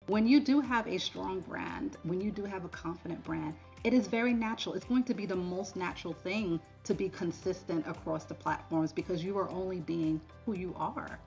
When you do have a strong brand, when you do have a confident brand, it is very natural. It's going to be the most natural thing to be consistent across the platforms because you are only being who you are.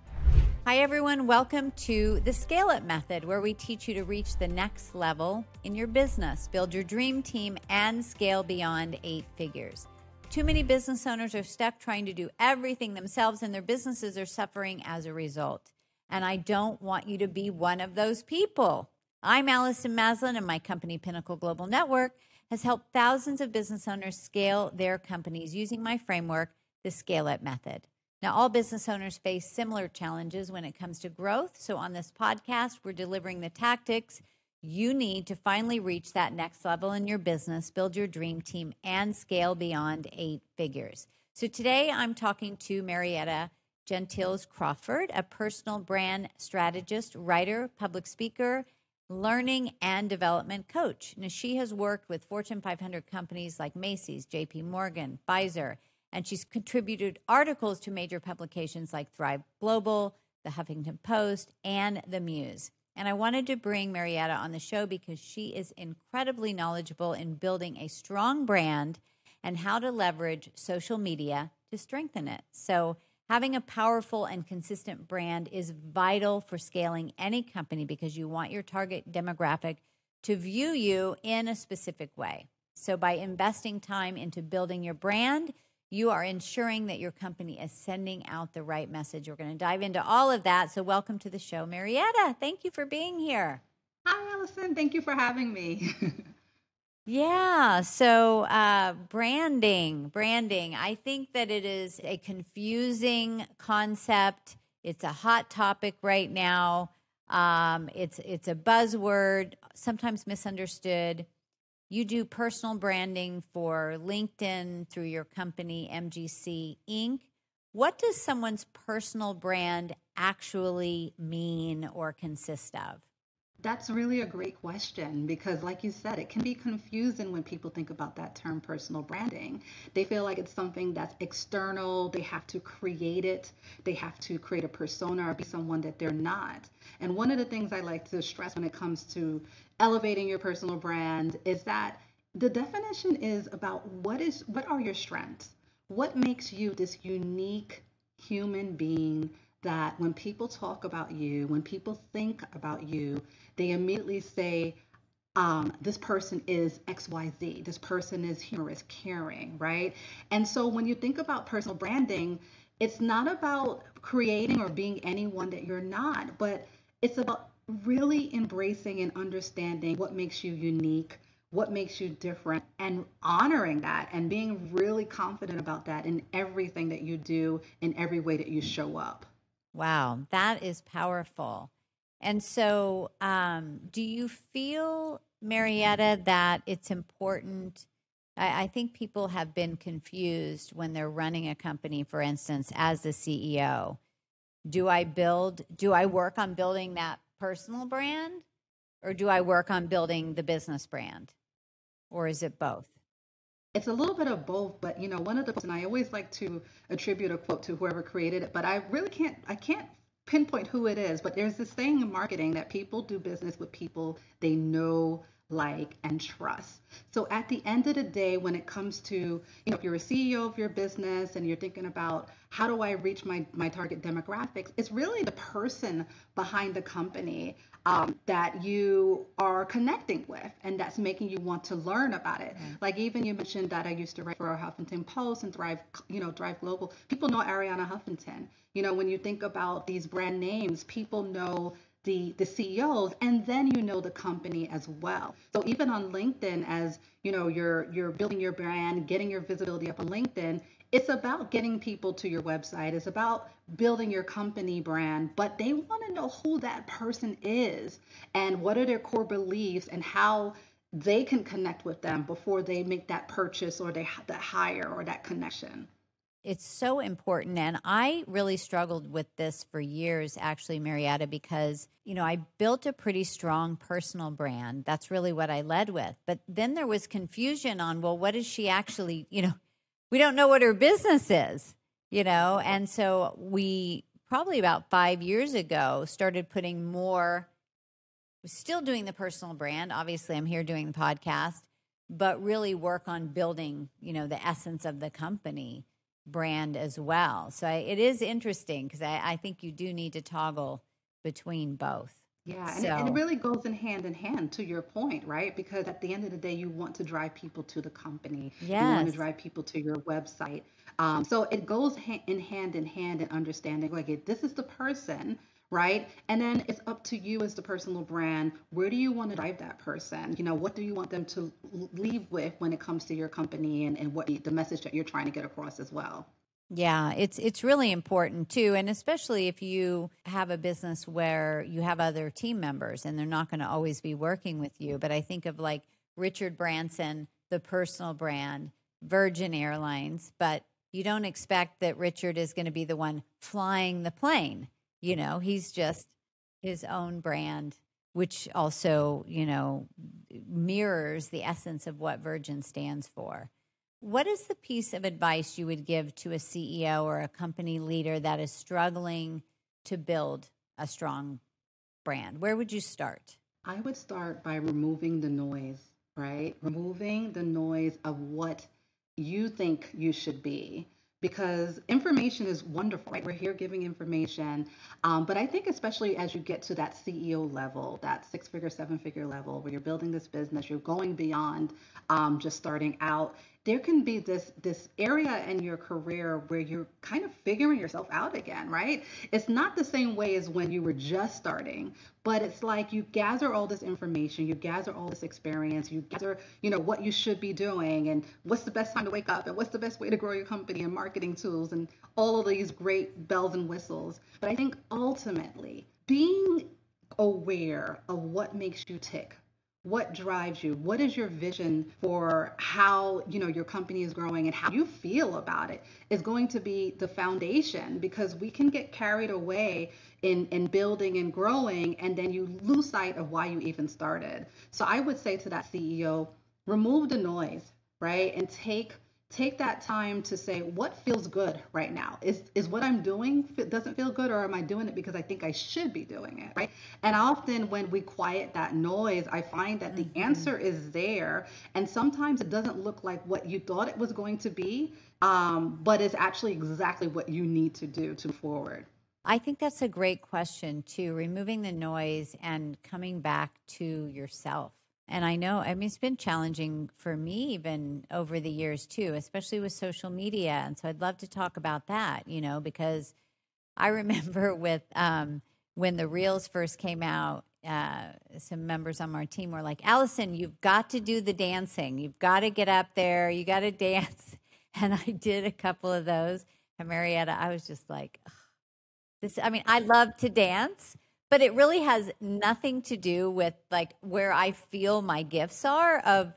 Hi, everyone. Welcome to the Scale It Method, where we teach you to reach the next level in your business, build your dream team, and scale beyond 8 figures. Too many business owners are stuck trying to do everything themselves, and their businesses are suffering as a result. And I don't want you to be one of those people. I'm Allison Maslan, and my company, Pinnacle Global Network, has helped thousands of business owners scale their companies using my framework, the Scale It Method. Now, all business owners face similar challenges when it comes to growth. So on this podcast, we're delivering the tactics you need to finally reach that next level in your business, build your dream team, and scale beyond 8 figures. So today I'm talking to Marietta Gentles Crawford, a personal brand strategist, writer, public speaker, learning and development coach. Now, she has worked with Fortune 500 companies like Macy's, JP Morgan, Pfizer, and she's contributed articles to major publications like Thrive Global, the Huffington Post, and The Muse. And I wanted to bring Marietta on the show because she is incredibly knowledgeable in building a strong brand and how to leverage social media to strengthen it. So having a powerful and consistent brand is vital for scaling any company because you want your target demographic to view you in a specific way. So by investing time into building your brand, you are ensuring that your company is sending out the right message. We're going to dive into all of that. So welcome to the show, Marietta. Thank you for being here. Hi, Allison. Thank you for having me. Yeah. So branding. I think that it is a confusing concept. It's a hot topic right now. It's a buzzword, sometimes misunderstood. You do personal branding for LinkedIn through your company, MGC Inc. What does someone's personal brand actually mean or consist of? That's really a great question because, like you said, it can be confusing when people think about that term personal branding. They feel like it's something that's external, they have to create it, they have to create a persona or be someone that they're not. And one of the things I like to stress when it comes to elevating your personal brand is that the definition is about what are your strengths? What makes you this unique human being that when people talk about you, when people think about you, they immediately say, this person is XYZ, this person is humorous, caring, right? And so when you think about personal branding, it's not about creating or being anyone that you're not, but it's about really embracing and understanding what makes you unique, what makes you different, and honoring that and being really confident about that in everything that you do, in every way that you show up. Wow, that is powerful. And so, do you feel, Marietta, that it's important? I think people have been confused when they're running a company, for instance, as the CEO. Do I work on building that personal brand or do I work on building the business brand? Or is it both? It's a little bit of both, but one of the quotes, and I always like to attribute a quote to whoever created it, but I can't pinpoint who it is, but there's this saying in marketing that people do business with people they know, like, and trust. So at the end of the day, when it comes to, if you're a CEO of your business and you're thinking about how do I reach my target demographics, it's really the person behind the company that you are connecting with and that's making you want to learn about it. Right. Like even you mentioned that I used to write for a Huffington Post and Thrive Global. People know Ariana Huffington. When you think about these brand names, people know the CEOs, and then the company as well. So even on LinkedIn, as you're building your brand, getting your visibility up on LinkedIn, it's about getting people to your website. It's about building your company brand, but they want to know who that person is and what are their core beliefs and how they can connect with them before they make that purchase or that hire or that connection. It's so important. And I really struggled with this for years, actually, Marietta, because, I built a pretty strong personal brand. That's really what I led with. But then there was confusion on, well, what is she actually, we don't know what her business is, And so we probably about 5 years ago started putting more still doing the personal brand. Obviously, I'm here doing the podcast, but really work on building, the essence of the company brand as well. So it is interesting because I think you do need to toggle between both. Yeah, and it So, really goes in hand to your point, right? Because at the end of the day, you want to drive people to the company. You want to yes. drive people to your website. So it goes in hand in understanding, like, this is the person, right? And then it's up to you as the personal brand. Where do you want to drive that person? What do you want them to leave with when it comes to your company and what the message that you're trying to get across as well? Yeah, it's really important too, and especially if you have a business where you have other team members and they're not going to always be working with you. But I think of like Richard Branson, the personal brand, Virgin Airlines, but you don't expect that Richard is going to be the one flying the plane. He's just his own brand, which also, mirrors the essence of what Virgin stands for. What is the piece of advice you would give to a CEO or a company leader that is struggling to build a strong brand? Where would you start? I would start by removing the noise, right? Removing the noise of what you think you should be. Because information is wonderful, right? We're here giving information. But I think, especially as you get to that CEO level, that 6-figure, 7-figure level, where you're building this business, you're going beyond just starting out. There can be this area in your career where you're kind of figuring yourself out again, right? It's not the same way as when you were just starting, but it's like you gather all this information, you gather all this experience, you gather, what you should be doing and what's the best time to wake up and what's the best way to grow your company and marketing tools and all of these great bells and whistles. But I think ultimately being aware of what makes you tick, what drives you, what is your vision for how your company is growing and how you feel about it is going to be the foundation, because we can get carried away in building and growing, and then you lose sight of why you even started. So I would say to that CEO, remove the noise, right? And take that time to say, what feels good right now? Is what I'm doing doesn't feel good, or am I doing it because I think I should be doing it, right? And often when we quiet that noise, I find that the Mm-hmm. answer is there, and sometimes it doesn't look like what you thought it was going to be, but it's actually exactly what you need to do to move forward. I think that's a great question too, removing the noise and coming back to yourself. And it's been challenging for me even over the years too, especially with social media. And so I'd love to talk about that, because I remember with when the reels first came out, some members on our team were like, Allison, you've got to do the dancing. You've got to get up there. You got to dance. And I did a couple of those. And Marietta, I was just like, I love to dance, but it really has nothing to do with like where I feel my gifts are of,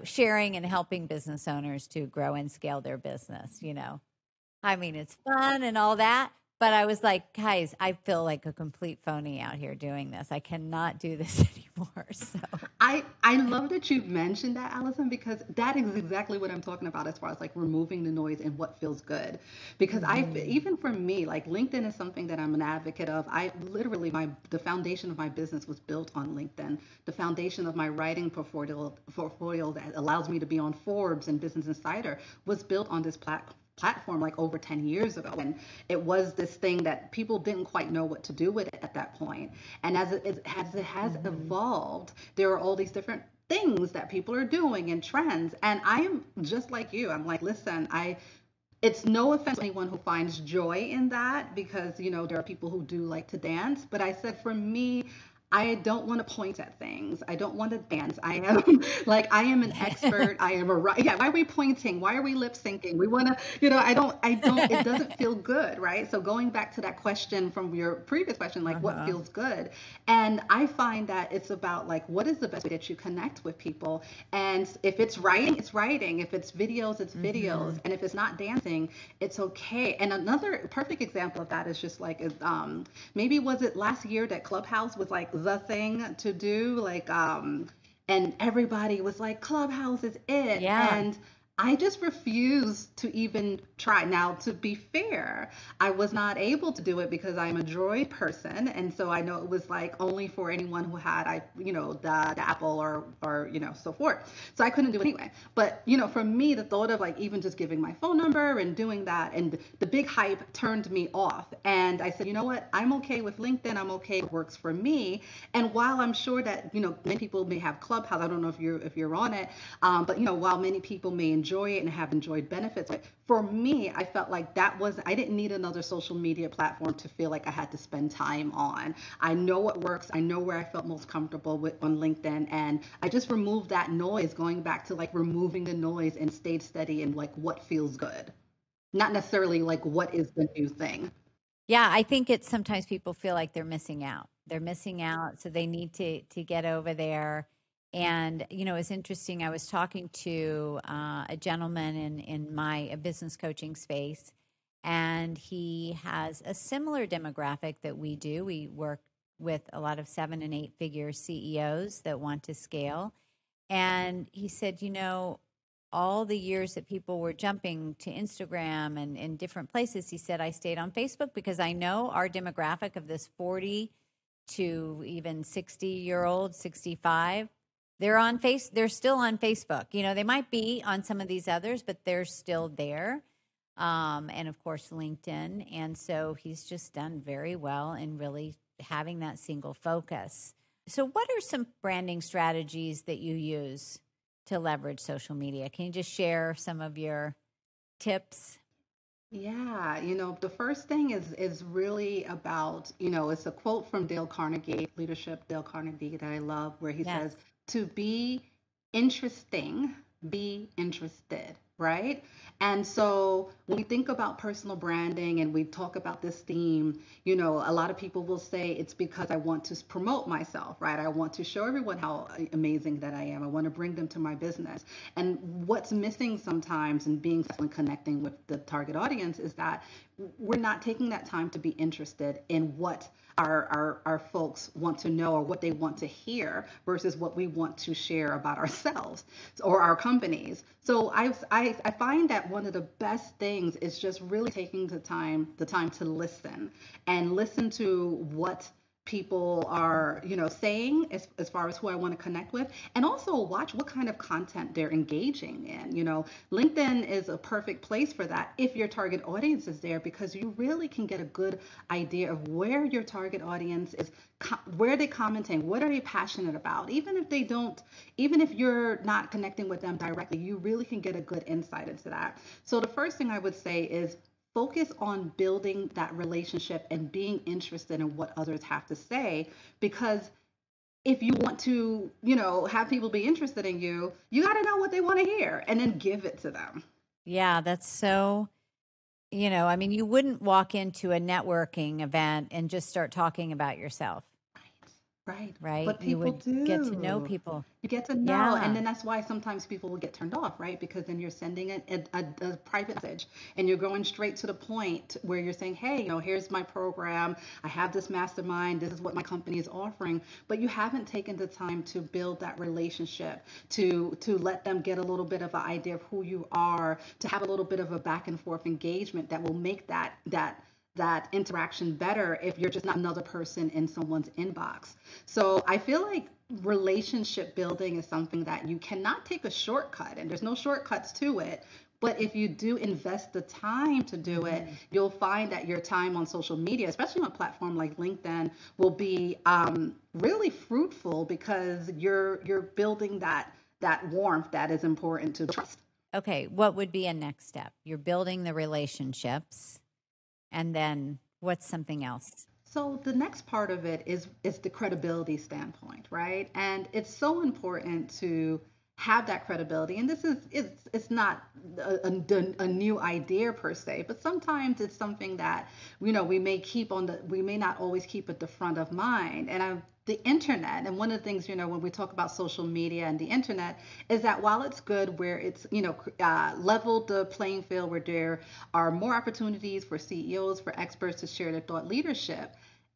sharing and helping business owners to grow and scale their business. It's fun and all that. But I was like, guys, I feel like a complete phony out here doing this. I cannot do this anymore. So, I love that you mentioned that, Allison, because that is exactly what I'm talking about as far as like removing the noise and what feels good. Because mhm. even for me, like LinkedIn is something that I'm an advocate of. I literally the foundation of my business was built on LinkedIn. The foundation of my writing portfolio that allows me to be on Forbes and Business Insider was built on this platform like over 10 years ago, and it was this thing that people didn't quite know what to do with it at that point. And as it has Mhm. evolved, there are all these different things that people are doing and trends, and I am just like you. I'm like, listen, I it's no offense to anyone who finds joy in that, because there are people who do like to dance, but I said for me, I don't want to point at things. I don't want to dance. I am like, I am an expert. I am yeah. Why are we pointing? Why are we lip syncing? We want to, I don't. It doesn't feel good, right? So going back to that question from your previous question, like what Uh-huh. feels good, and I find that it's about like what is the best way that you connect with people, and if it's writing, it's writing. If it's videos, it's videos, Mhm. and if it's not dancing, it's okay. And another perfect example of that is just like maybe was it last year that Clubhouse was like the thing to do, like and everybody was like Clubhouse is it. Yeah. And I just refused to even try. Now, to be fair, I was not able to do it because I'm a Droid person, and so I know it was like only for anyone who had, the Apple or so forth. So I couldn't do it anyway. But for me, the thought of like even just giving my phone number and doing that, and the big hype turned me off. And I said, you know what? I'm okay with LinkedIn. I'm okay. It works for me. And while I'm sure that many people may have Clubhouse, I don't know if you're on it, but while many people may enjoy it and have enjoyed benefits, for me, I felt like I didn't need another social media platform to feel like I had to spend time on. I know what works. I know where I felt most comfortable with on LinkedIn, and I just removed that noise, going back to like removing the noise and stayed steady in like what feels good, not necessarily like what is the new thing. Yeah, I think it's sometimes people feel like they're missing out. They're missing out, so they need to get over there. And it's interesting. I was talking to a gentleman in my business coaching space, and he has a similar demographic that we do. We work with a lot of 7 and 8 figure CEOs that want to scale. And he said, all the years that people were jumping to Instagram and in different places, he said, I stayed on Facebook because I know our demographic of this 40 to even 60-year-old, 65, they're still on Facebook. They might be on some of these others, but they're still there. And of course, LinkedIn. And so he's just done very well in really having that single focus. So what are some branding strategies that you use to leverage social media? Can you just share some of your tips? Yeah, the first thing is really about, it's a quote from Dale Carnegie, leadership Dale Carnegie, that I love, where he Yes. says, to be interesting, be interested, right? And so when we think about personal branding and we talk about this theme, a lot of people will say it's because I want to promote myself, right? I want to show everyone how amazing that I am. I want to bring them to my business. And what's missing sometimes in being successful and connecting with the target audience is that we're not taking that time to be interested in what our folks want to know or what they want to hear versus what we want to share about ourselves or our companies. So I find that one of the best things is just really taking the time to listen and listen to what people are saying as far as who I want to connect with, and also watch what kind of content they're engaging in. LinkedIn is a perfect place for that if your target audience is there, because you really can get a good idea of where your target audience is, where they're commenting, what are they passionate about. Even if you're not connecting with them directly, you really can get a good insight into that. So the first thing I would say is focus on building that relationship and being interested in what others have to say, because if you want to, have people be interested in you, you got to know what they want to hear and then give it to them. Yeah, that's so, I mean, you wouldn't walk into a networking event and just start talking about yourself, Right. right? But You people would get to know do. people. You get to know. And Yeah. then that's why sometimes people will get turned off, right? Because then you're sending a private message and you're going straight to the point where you're saying, hey, here's my program. I have this mastermind. This is what my company is offering. But you haven't taken the time to build that relationship, to let them get a little bit of an idea of who you are, to have a little bit of a back and forth engagement that will make that interaction better if you're just not another person in someone's inbox. So I feel like relationship building is something that you cannot take a shortcut, and there's no shortcuts to it. But if you do invest the time to do it, you'll find that your time on social media, especially on a platform like LinkedIn, will be really fruitful, because you're building that warmth that is important to trust. Okay. What would be a next step? You're building the relationships. And then what's something else? So the next part of it is the credibility standpoint, right? And it's so important to have that credibility. And this is it's not a new idea per se, but sometimes it's something that we may not always keep at the front of mind. And the internet, and one of the things, when we talk about social media and the internet, is that while it's good where it's leveled the playing field, where there are more opportunities for CEOs, for experts to share their thought leadership,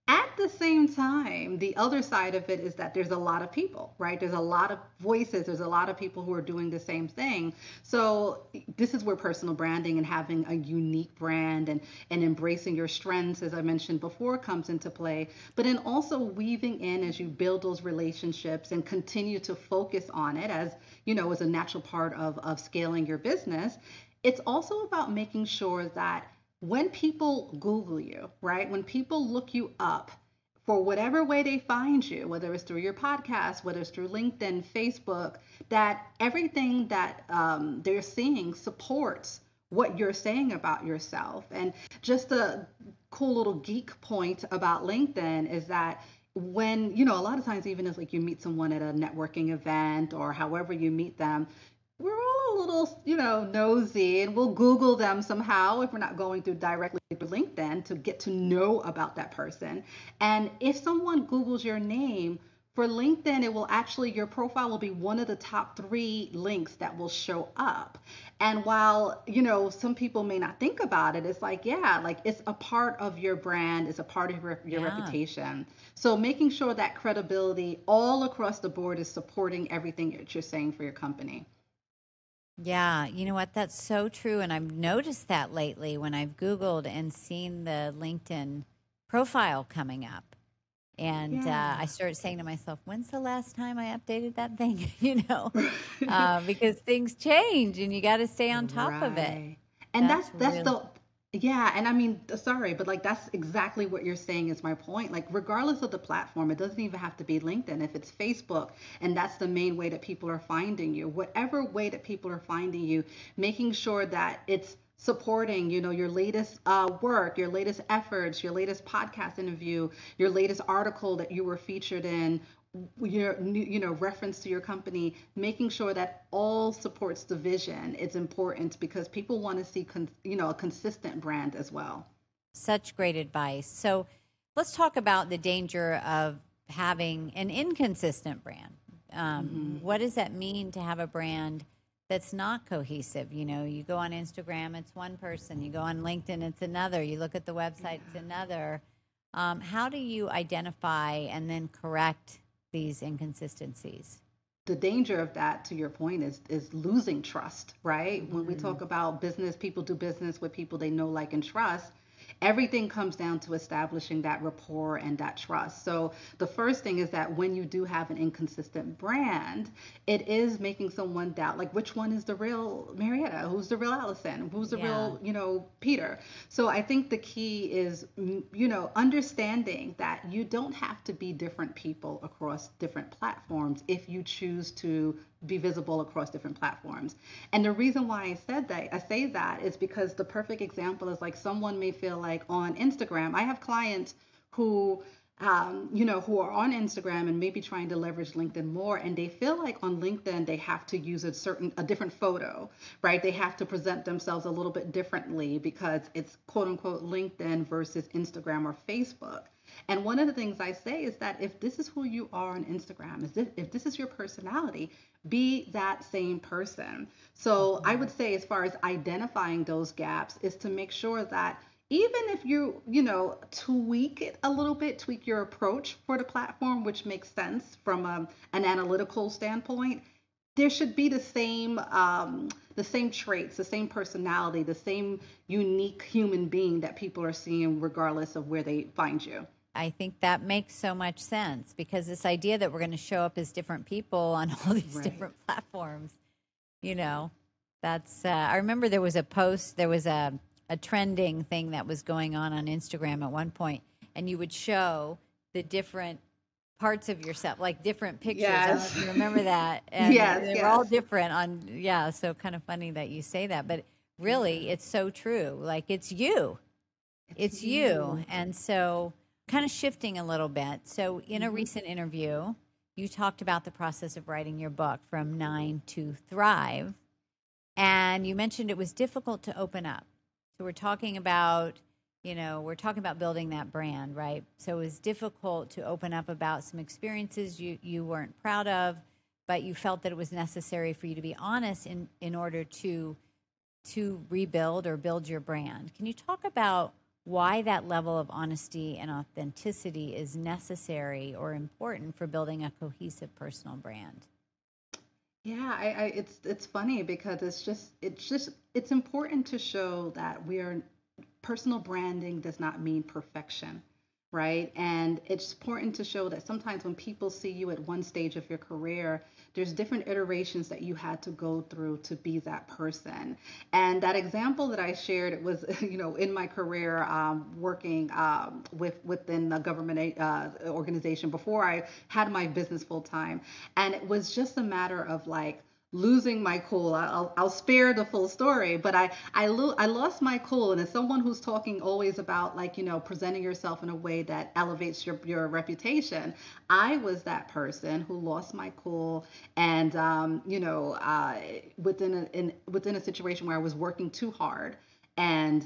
At the same time, the other side of it is that there's a lot of people, right? There's a lot of voices, there's a lot of people who are doing the same thing. So this is where personal branding and having a unique brand and embracing your strengths, as I mentioned before, comes into play. But then also weaving in as you build those relationships and continue to focus on it as, as a natural part of scaling your business. It's also about making sure that when people Google you, right? When people look you up for whatever way they find you, whether it's through your podcast, whether it's through LinkedIn, Facebook, that everything that they're seeing supports what you're saying about yourself. And just a cool little geek point about LinkedIn is that when, a lot of times, even if like you meet someone at a networking event or however you meet them, we're all a little, nosy, and we'll Google them somehow if we're not going through directly through LinkedIn to get to know about that person. And if someone Googles your name for LinkedIn, it will actually, your profile will be one of the top 3 links that will show up. And while, some people may not think about it, it's like, yeah, like it's a part of your brand, it's a part of your reputation. So making sure that credibility all across the board is supporting everything that you're saying for your company. Yeah, you know what? That's so true. And I've noticed that lately when I've Googled and seen the LinkedIn profile coming up. And I started saying to myself, when's the last time I updated that thing? Because things change and you got to stay on top of it. Right. And that's the yeah, and I mean, sorry, but like that's exactly what you're saying is my point. Like regardless of the platform, it doesn't even have to be LinkedIn. If it's Facebook and that's the main way that people are finding you, whatever way that people are finding you, making sure that it's supporting, your latest work, your latest efforts, your latest podcast interview, your latest article that you were featured in, your reference to your company, making sure that all supports the vision. It's important because people want to see a consistent brand as well. Such great advice. So let's talk about the danger of having an inconsistent brand. What does that mean to have a brand that's not cohesive? You go on Instagram, it's one person. You go on LinkedIn, it's another. You look at the website, it's another. How do you identify and then correct these inconsistencies? The danger of that, to your point, is losing trust, right? When we talk about business, people do business with people they know, like, and trust. Everything comes down to establishing that rapport and that trust. So the first thing is that when you do have an inconsistent brand, it is making someone doubt, like, which one is the real Marietta? Who's the real Allison? Who's the real, Peter? So I think the key is, understanding that you don't have to be different people across different platforms if you choose to be visible across different platforms. And the reason why I say that is because the perfect example is like someone may feel like on Instagram, I have clients who who are on Instagram and maybe trying to leverage LinkedIn more, and they feel like on LinkedIn they have to use a different photo, right? They have to present themselves a little bit differently because it's quote unquote LinkedIn versus Instagram or Facebook. And one of the things I say is that if this is who you are on Instagram, if this is your personality, be that same person. So I would say, as far as identifying those gaps, is to make sure that even if you, tweak it a little bit, tweak your approach for the platform, which makes sense from an analytical standpoint, there should be the same traits, the same personality, the same unique human being that people are seeing regardless of where they find you. I think that makes so much sense, because this idea that we're going to show up as different people on all these different platforms, that's, I remember there was a post, there was a trending thing that was going on Instagram at one point, and you would show the different parts of yourself, like different pictures. Yes. I don't know if you remember that. And they were all different so kind of funny that you say that, but really it's so true. Like it's you. It's you. And so kind of shifting a little bit. So in a recent interview, you talked about the process of writing your book, From 9 to Thrive. And you mentioned it was difficult to open up. So we're talking about building that brand, right? So it was difficult to open up about some experiences you weren't proud of, but you felt that it was necessary for you to be honest in order to rebuild or build your brand. Can you talk about why that level of honesty and authenticity is necessary or important for building a cohesive personal brand. Yeah, it's funny because it's important to show that we are personal branding does not mean perfection, right? And it's important to show that sometimes when people see you at one stage of your career, there's different iterations that you had to go through to be that person. And that example that I shared, it was, in my career working within the government organization before I had my business full time. And it was just a matter of like, losing my cool. I'll spare the full story, but I lost my cool. And as someone who's talking always about like, presenting yourself in a way that elevates your reputation, I was that person who lost my cool. And, within a situation where I was working too hard, and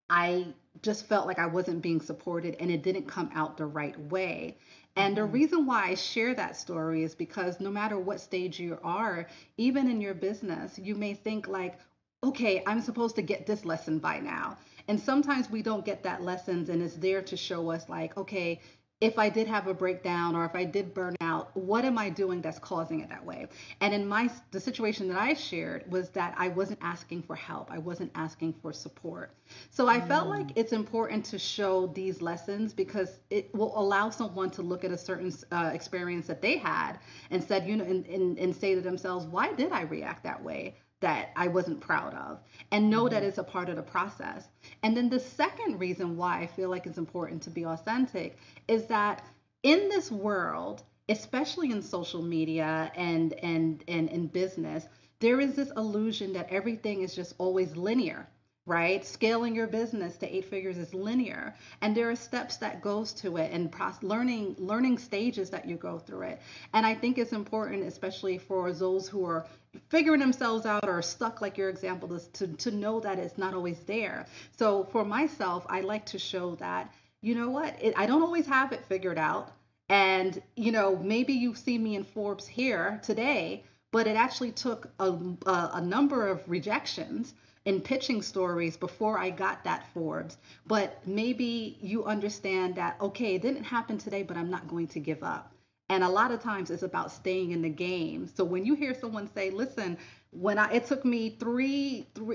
I just felt like I wasn't being supported and it didn't come out the right way. And the reason why I share that story is because no matter what stage you are, even in your business, you may think like, okay, I'm supposed to get this lesson by now. And sometimes we don't get that lessons, and it's there to show us like, okay, if I did have a breakdown or if I did burn out, what am I doing that's causing it that way? And in the situation that I shared was that I wasn't asking for help. I wasn't asking for support. So I felt like it's important to show these lessons because it will allow someone to look at a certain experience that they had and said, and say to themselves, why did I react that way? That I wasn't proud of, and know that it's a part of the process. And then the second reason why I feel like it's important to be authentic is that in this world, especially in social media and in business, there is this illusion that everything is just always linear, right? Scaling your business to 8 figures is linear, and there are steps that goes to it, and learning stages that you go through it. And I think it's important, especially for those who are figuring themselves out or stuck, like your example is, to know that it's not always there. So for myself, I like to show that, I don't always have it figured out. And, maybe you see me in Forbes here today, but it actually took a number of rejections in pitching stories before I got that Forbes. But maybe you understand that, okay, it didn't happen today, but I'm not going to give up. And a lot of times it's about staying in the game. So when you hear someone say, listen, it took me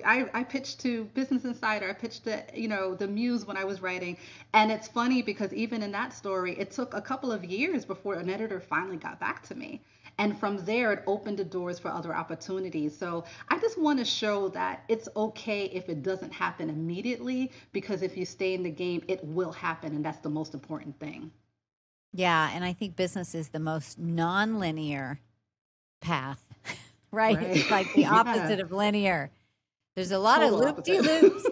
I pitched to Business Insider, I pitched to, the Muse when I was writing. And it's funny because even in that story, it took a couple of years before an editor finally got back to me. And from there, it opened the doors for other opportunities. So I just want to show that it's okay if it doesn't happen immediately, because if you stay in the game, it will happen. And that's the most important thing. Yeah, and I think business is the most non-linear path, right? It's like the opposite of linear. There's a lot of loop-de-loops,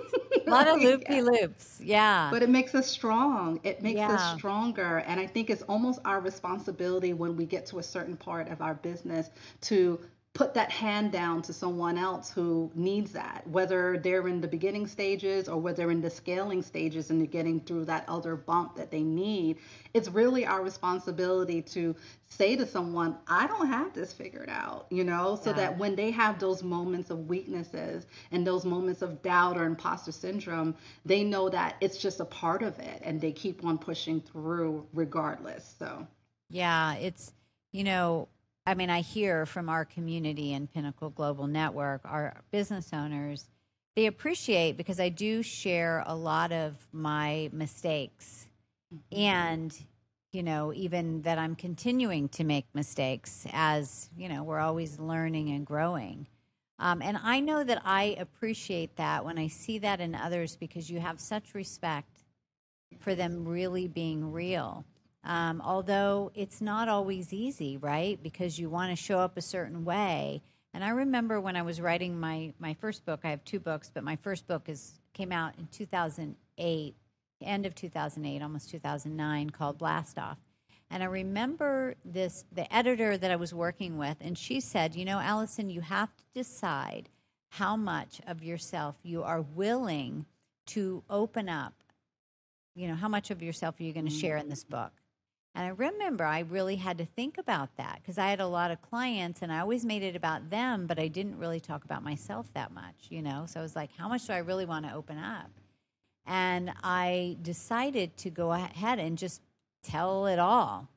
a lot of loop-de-loops, yeah. But it makes us strong. It makes us stronger. And I think it's almost our responsibility when we get to a certain part of our business to put that hand down to someone else who needs that, whether they're in the beginning stages or whether they're in the scaling stages and they're getting through that other bump that they need. It's really our responsibility to say to someone, I don't have this figured out, so that when they have those moments of weaknesses and those moments of doubt or imposter syndrome, they know that it's just a part of it and they keep on pushing through regardless. So, yeah, it's, I hear from our community and Pinnacle Global Network, our business owners, they appreciate because I do share a lot of my mistakes and, even that I'm continuing to make mistakes as, we're always learning and growing. And I know that I appreciate that when I see that in others because you have such respect for them really being real. Although it's not always easy, right? Because you want to show up a certain way. And I remember when I was writing my first book, I have 2 books, but my first book came out in 2008, end of 2008, almost 2009, called Blast Off. And I remember the editor that I was working with, and she said, Allison, you have to decide how much of yourself you are willing to open up. How much of yourself are you going to share in this book? And I remember I really had to think about that because I had a lot of clients and I always made it about them, but I didn't really talk about myself that much, So I was like, how much do I really want to open up? And I decided to go ahead and just tell it all.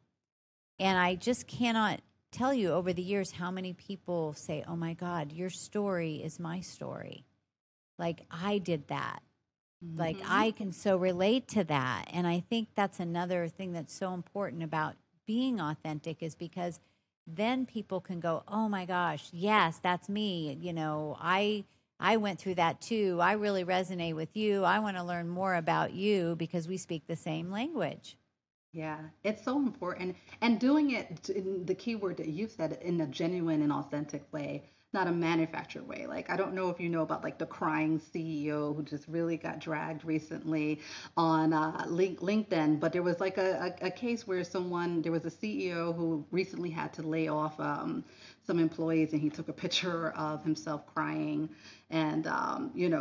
And I just cannot tell you over the years how many people say, oh my God, your story is my story. Like I did that. Like I can so relate to that. And I think that's another thing that's so important about being authentic is because then people can go, oh my gosh, yes, that's me. You know, I went through that too. I really resonate with you. I want to learn more about you because we speak the same language. Yeah, it's so important. And doing it, in the key word that you said, in a genuine and authentic way, not a manufactured way. Like, I don't know if you know about like the crying CEO who just really got dragged recently on LinkedIn, but there was like a case where there was a CEO who recently had to lay off some employees, and he took a picture of himself crying and,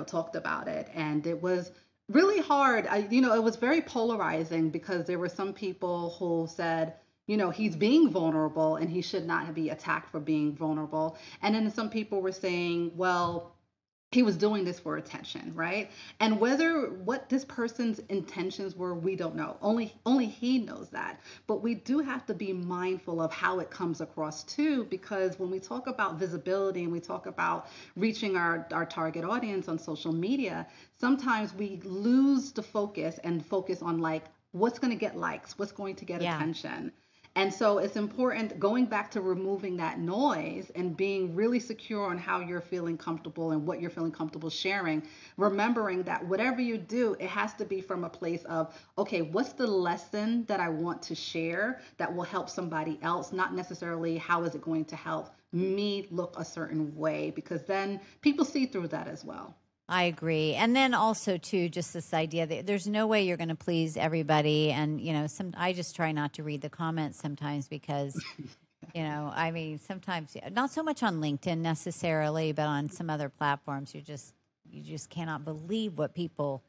talked about it. And it was really hard. It was very polarizing because there were some people who said, he's being vulnerable and he should not be attacked for being vulnerable. And then some people were saying, well, he was doing this for attention, right? And whether what this person's intentions were, we don't know. Only he knows that. But we do have to be mindful of how it comes across too, because when we talk about visibility and we talk about reaching our target audience on social media, sometimes we lose the focus and focus on like what's going to get likes, what's going to get Yeah. attention. And so it's important going back to removing that noise and being really secure on how you're feeling comfortable and what you're feeling comfortable sharing. Remembering that whatever you do, it has to be from a place of, okay, what's the lesson that I want to share that will help somebody else, not necessarily how is it going to help me look a certain way, because then people see through that as well. I agree. And then also too, just this idea that there's no way you're going to please everybody. And, I just try not to read the comments sometimes because, I mean, sometimes not so much on LinkedIn necessarily, but on some other platforms, you just cannot believe what people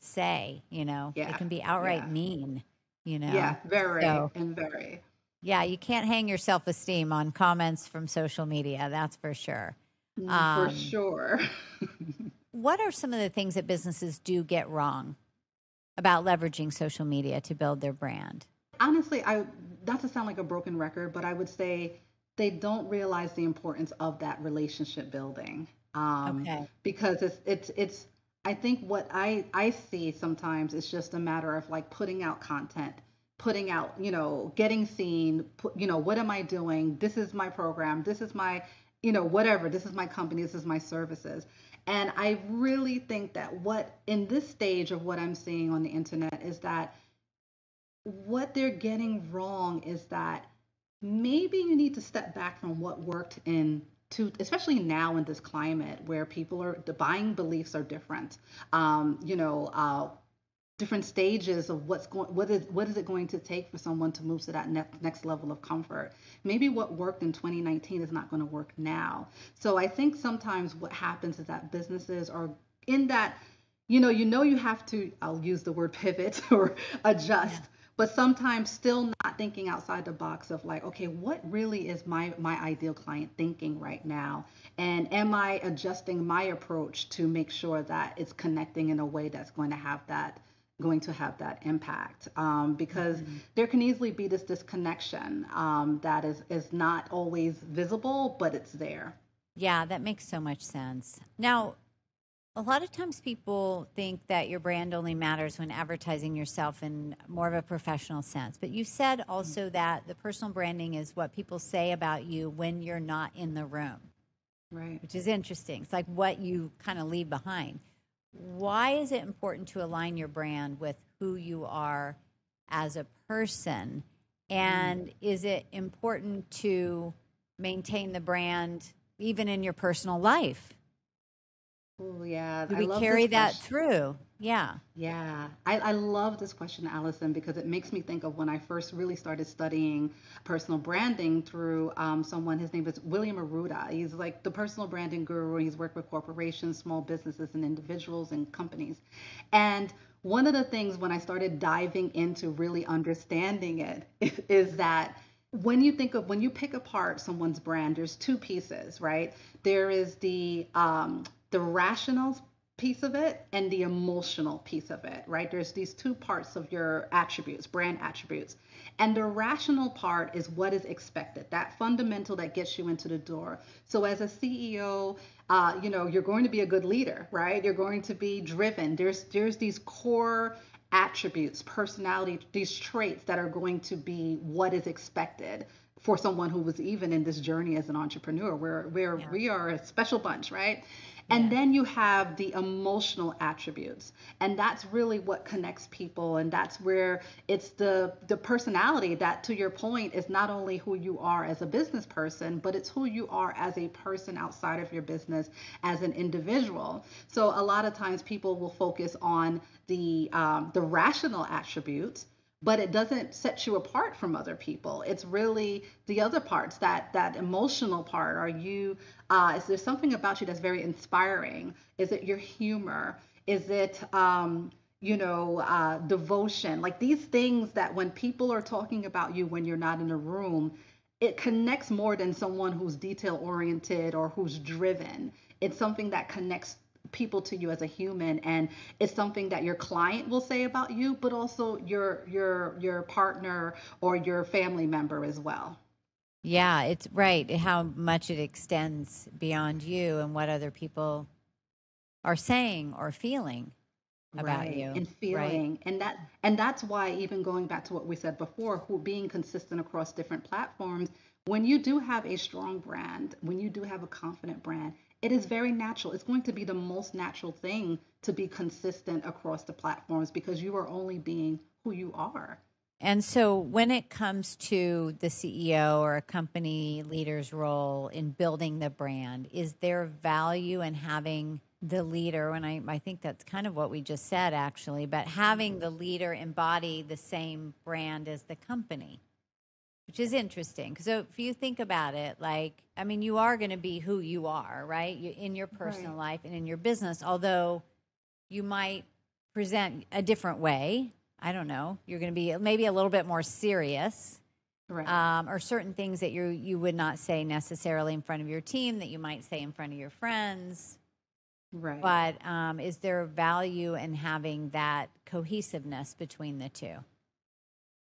say, it Yeah, can be outright yeah, mean. yeah, very, So and very. yeah, you can't hang your self-esteem on comments from social media. That's for sure. For Um, sure. what are some of the things that businesses do get wrong about leveraging social media to build their brand? Honestly, I not to sound like a broken record, but I would say they don't realize the importance of that relationship building. Okay. Because it's I think what I see sometimes is just a matter of like putting out content, putting out, getting seen, what am I doing? This is my program, this is my, whatever, this is my company, this is my services. And I really think that what in this stage of what I'm seeing on the internet is that what they're getting wrong is that maybe you need to step back from what worked especially now in this climate where the buying beliefs are different. Different stages of what is it going to take for someone to move to that next level of comfort. Maybe what worked in 2019 is not going to work now. So I think sometimes what happens is that businesses are in that, you have to, I'll use the word pivot or Yeah. adjust, but sometimes still not thinking outside the box of like, okay, what really is my ideal client thinking right now? And am I adjusting my approach to make sure that it's connecting in a way that's going to have that impact, because Mhm. there can easily be this disconnection that is not always visible, but it's there. Yeah, that makes so much sense. Now, a lot of times people think that your brand only matters when advertising yourself in more of a professional sense. But you said also that the personal branding is what people say about you when you're not in the room, Right. which is interesting. It's like what you kind of leave behind. Why is it important to align your brand with who you are as a person? Mm. And is it important to maintain the brand even in your personal life? Oh, yeah. Do I we love this carry that question. through? Yeah. Yeah, I love this question, Allison, because it makes me think of when I first really started studying personal branding through someone. His name is William Aruda. He's like the personal branding guru. He's worked with corporations, small businesses, and individuals and companies. And one of the things when I started diving into really understanding it is that when you pick apart someone's brand, there's two pieces, right? There is the rational piece of it and the emotional piece of it, right? There's these two parts of your attributes, brand attributes. And the rational part is what is expected, that fundamental that gets you into the door. So as a CEO, you're going to be a good leader, right? You're going to be driven. There's these core attributes, personality, these traits that are going to be what is expected for someone who was even in this journey as an entrepreneur, where Yeah. we are a special bunch, right? And Yeah. then you have the emotional attributes. And that's really what connects people. And that's where it's the personality that, to your point, is not only who you are as a business person, but it's who you are as a person outside of your business as an individual. So a lot of times people will focus on the rational attributes, but it doesn't set you apart from other people. It's really the other parts, that emotional part. Are you is there something about you that's very inspiring? Is it your humor? Is it devotion? Like these things that when people are talking about you when you're not in a room, it connects more than someone who's detail oriented or who's driven. It's something that connects people to you as a human, and it's something that your client will say about you, but also your partner or your family member as well. Yeah, it's right. How much it extends beyond you and what other people are saying or feeling about Right. you, And right? feeling. And that's why, even going back to what we said before, who being consistent across different platforms, when you do have a strong brand, when you do have a confident brand, it is very natural. It's going to be the most natural thing to be consistent across the platforms because you are only being who you are. And so when it comes to the CEO or a company leader's role in building the brand, is there value in having the leader? And I think that's kind of what we just said, actually, but having the leader embody the same brand as the company, which is interesting. So if you think about it, like, I mean, you are going to be who you are, right? You, in your personal Right. life and in your business, although you might present a different way. I don't know. You're going to be maybe a little bit more serious, Right. or certain things that you would not say necessarily in front of your team that you might say in front of your friends. Right. But is there value in having that cohesiveness between the two?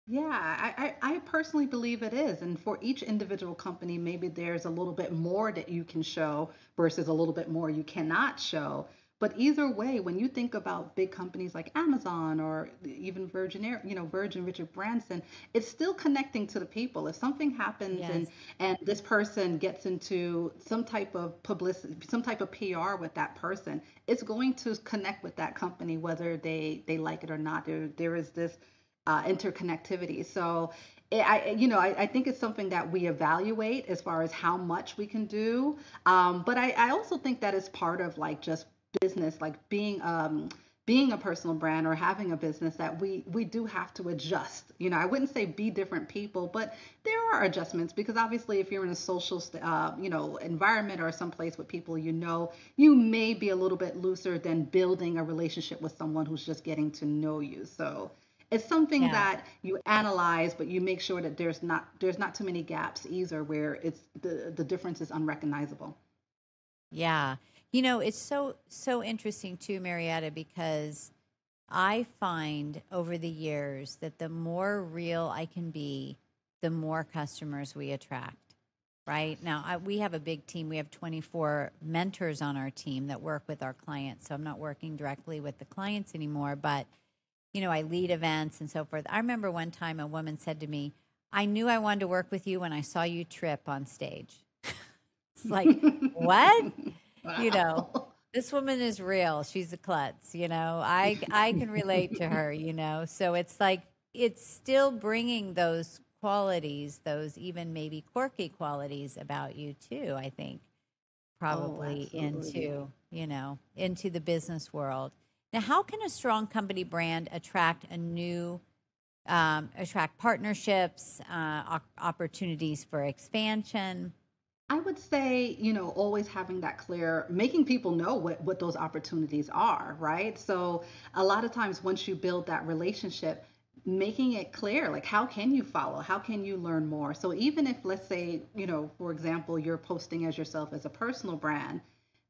Yeah, I personally believe it is. And for each individual company, maybe there's a little bit more that you can show versus a little bit more you cannot show. But either way, when you think about big companies like Amazon or even Virgin Richard Branson, it's still connecting to the people. If something happens and Yes. this person gets into some type of publicity, some type of PR with that person, it's going to connect with that company whether they like it or not. There is this interconnectivity. So I think it's something that we evaluate as far as how much we can do. But I also think that is part of like just business, like being a personal brand or having a business, that we do have to adjust. I wouldn't say be different people, but there are adjustments because obviously if you're in a social environment or someplace with people, you may be a little bit looser than building a relationship with someone who's just getting to know you. So it's something Yeah. that you analyze, but you make sure that there's not too many gaps either where it's the difference is unrecognizable. Yeah. It's so interesting too, Marietta, because I find over the years that the more real I can be, the more customers we attract. Right now, we have a big team. We have 24 mentors on our team that work with our clients. So I'm not working directly with the clients anymore, but I lead events and so forth. I remember one time a woman said to me, "I knew I wanted to work with you when I saw you trip on stage." It's like, what? you know, Wow. this woman is real. She's a klutz, I can relate to her, So it's like it's still bringing those qualities, those even maybe quirky qualities about you too, I think, Oh, probably absolutely. into the business world. Now, how can a strong company brand attract partnerships, opportunities for expansion? I would say, always having that clear, making people know what those opportunities are, right? So a lot of times once you build that relationship, making it clear, like how can you follow? How can you learn more? So even if, let's say, for example, you're posting as yourself as a personal brand,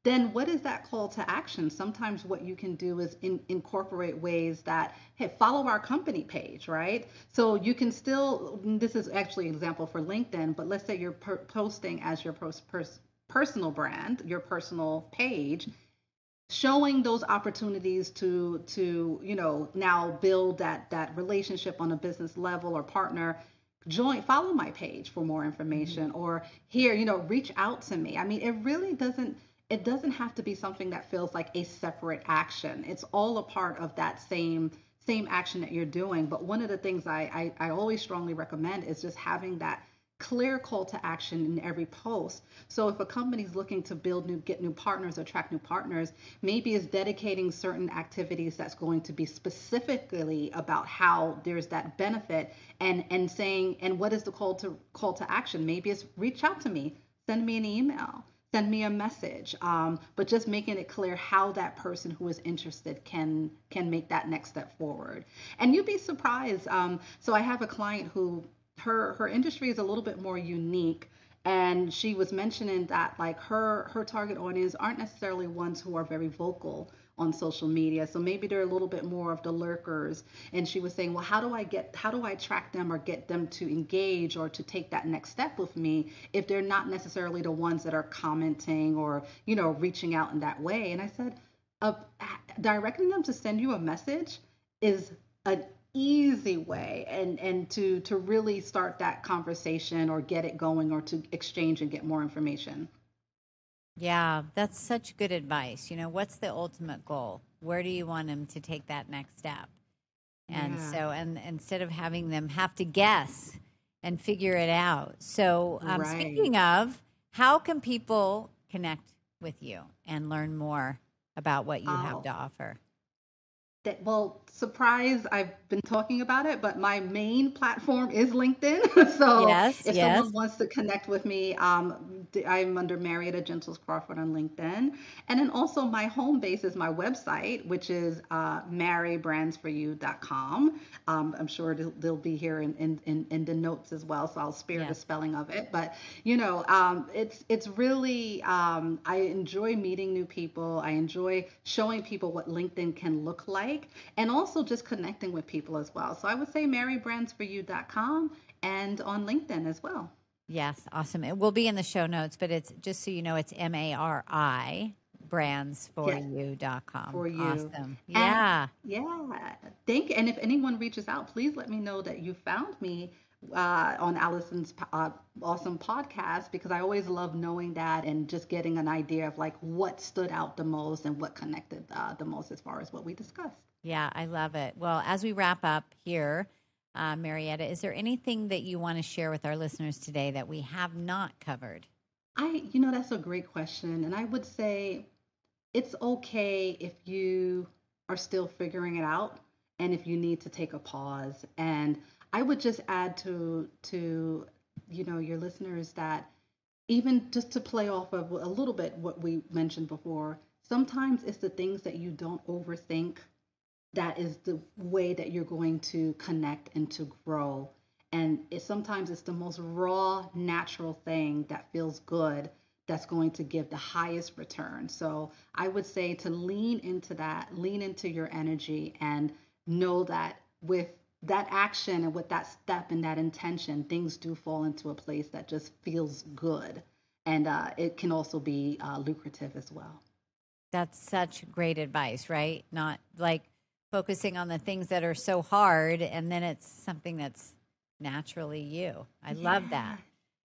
then what is that call to action? Sometimes what you can do is incorporate ways that, hey, follow our company page, right? So you can still, this is actually an example for LinkedIn, but let's say you're posting as your personal brand, your personal page, showing those opportunities to now build that relationship on a business level or partner. Follow my page for more information, or here, reach out to me. I mean, it doesn't have to be something that feels like a separate action. It's all a part of that same action that you're doing. But one of the things I always strongly recommend is just having that clear call to action in every post. So if a company's looking to get new partners, attract new partners, maybe it's dedicating certain activities that's going to be specifically about how there's that benefit, and saying, and what is the call to action? Maybe it's reach out to me, send me an email, send me a message, but just making it clear how that person who is interested can make that next step forward. And you'd be surprised. So I have a client who her industry is a little bit more unique, and she was mentioning that like her target audience aren't necessarily ones who are very vocal on social media, so maybe they're a little bit more of the lurkers. And she was saying, well, how do I track them or get them to engage or to take that next step with me if they're not necessarily the ones that are commenting or reaching out in that way? And I said, uh, directing them to send you a message is an easy way, and to really start that conversation or get it going, or to exchange and get more information. Yeah, that's such good advice. What's the ultimate goal? Where do you want them to take that next step? And Yeah. so, and instead of having them have to guess and figure it out. So, Right. speaking of, how can people connect with you and learn more about what you have Oh, to offer? well, surprise, I've been talking about it, but my main platform is LinkedIn. So Yes, if someone yes. wants to connect with me, I'm under Marietta Gentles Crawford on LinkedIn. And then also my home base is my website, which is marybrandsforyou.com. I'm sure they'll be here in the notes as well, so I'll spare the Yes. spelling of it. But it's really, I enjoy meeting new people. I enjoy showing people what LinkedIn can look like, and also just connecting with people as well. So I would say marybrandsforyou.com, and on LinkedIn as well. Yes, awesome. It will be in the show notes, but it's just so you know, it's MARI Yes, brandsforyou.com. for you. Awesome. And Yeah. yeah, thank you. And if anyone reaches out, please let me know that you found me on Allison's awesome podcast, because I always love knowing that and just getting an idea of like what stood out the most and what connected the most as far as what we discussed. Yeah, I love it. Well, as we wrap up here, Marietta, is there anything that you want to share with our listeners today that we have not covered? That's a great question. And I would say it's okay if you are still figuring it out, and if you need to take a pause. And I would just add to your listeners that, even just to play off of a little bit what we mentioned before, sometimes it's the things that you don't overthink that is the way that you're going to connect and to grow. And sometimes it's the most raw, natural thing that feels good that's going to give the highest return. So I would say to lean into that, lean into your energy, and know that with that action and with that step and that intention, things do fall into a place that just feels good. And it can also be lucrative as well. That's such great advice, right? Not like focusing on the things that are so hard and then it's something that's naturally you. I love Yeah, that.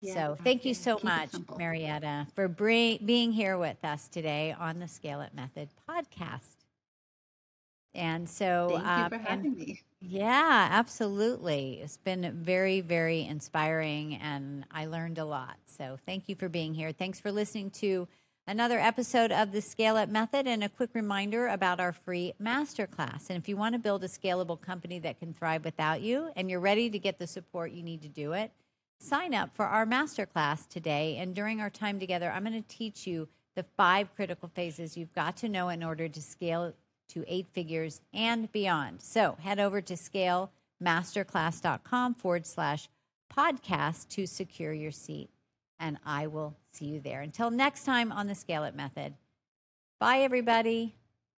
yeah, So thank you yeah. so Keep it much, simple. Marietta, for being here with us today on the Scale It Method podcast. And so, Thank you for and having me. yeah, absolutely. It's been very, very inspiring and I learned a lot. So thank you for being here. Thanks for listening to another episode of the Scale Up Method, and a quick reminder about our free masterclass. And if you want to build a scalable company that can thrive without you and you're ready to get the support you need to do it, sign up for our masterclass today. And during our time together, I'm going to teach you the 5 critical phases you've got to know in order to scale to 8 figures and beyond. So head over to scalemasterclass.com/podcast to secure your seat. And I will see you there. Until next time on the Scale It Method, Bye, everybody.